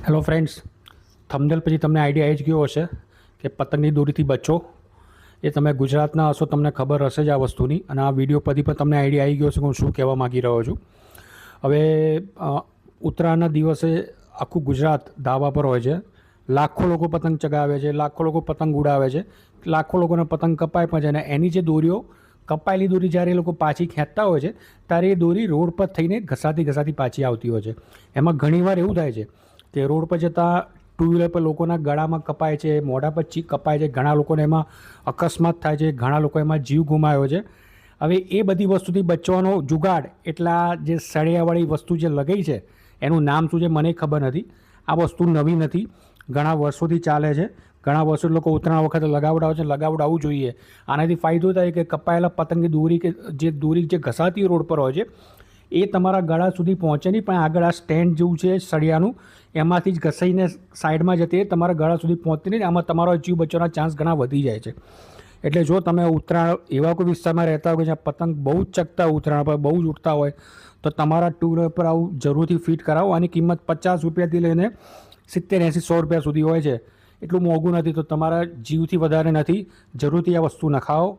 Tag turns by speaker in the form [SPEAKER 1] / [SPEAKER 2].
[SPEAKER 1] Hello friends, thumbnail પછી તમને idea આવી જ ગયો હશે કે પતંગની દોરીથી બચો. એ તમે ગુજરાતના હશો, તમને ખબર હશે જ આ વસ્તુની, અને આ વિડીયો પરથી પણ તમને આઈડિયા આવી ગયો છે કે હું શું કહેવા માગી રહ્યો છું. હવે ઉત્તરાયણના દિવસે આખું ગુજરાત ધાબા પર હોય છે. લાખો લોકો પતંગ ચગાવે છે, લાખો લોકો પતંગ ઉડાવે છે, લાખો લોકોને પતંગ કપાય પણ છે. અને એની જે દોરીઓ, કપાયેલી દોરી જ્યારે એ લોકો પાછી ખેંચતા હોય છે ત્યારે એ દોરી રોડ પર થઈને ઘસાતી પાછી આવતી હોય છે. એમાં ઘણીવાર એવું થાય છે કે રોડ પર જતાં ટુ વ્હીલર પર લોકોના ગળામાં કપાય છે, મોઢા પર ચીક કપાય છે, ઘણા લોકોને એમાં અકસ્માત થાય છે, ઘણા લોકો એમાં જીવ ગુમાવ્યો છે. હવે એ બધી વસ્તુથી બચવાનો જુગાડ એટલા જે સળિયાવાળી વસ્તુ જે લગાવી છે એનું નામ શું છે મને ખબર નથી. આ વસ્તુ નવી નથી, ઘણા વર્ષોથી ચાલે છે. ઘણા વર્ષો લોકો ઉત્તરાયણ વખતે લગાવડાવે છે, લગાવડાવવું જોઈએ. આનાથી ફાયદો થાય કે કપાયેલા પતંગની દોરી કે જે દોરી જે ઘસાતી રોડ પર હોય છે એ તમારા ગળા સુધી પહોંચે નહીં, પણ આગળ આ સ્ટેન્ડ જેવું છે સળિયાનું, એમાંથી જ ઘસાઈને સાઈડમાં જતી તમારા ગળા સુધી પહોંચતી નહીં. આમાં તમારો જીવ બચવાના ચાન્સ ઘણા વધી જાય છે. એટલે જો તમે ઉત્તરાયણ એવા કોઈ વિસ્તારમાં રહેતા હોય કે જ્યાં પતંગ બહુ જ ચગતા હોય, ઉત્તરાયણ પર બહુ જ ઉડતા હોય, તો તમારા ટુ વ્હીલર પર આવું જરૂરથી ફિટ કરાવો. આની કિંમત 50 રૂપિયાથી લઈને 70, 80, 100 રૂપિયા સુધી હોય છે. એટલું મોંઘું નથી, તો તમારા જીવથી વધારે નથી. જરૂરથી આ વસ્તુ નખાવો.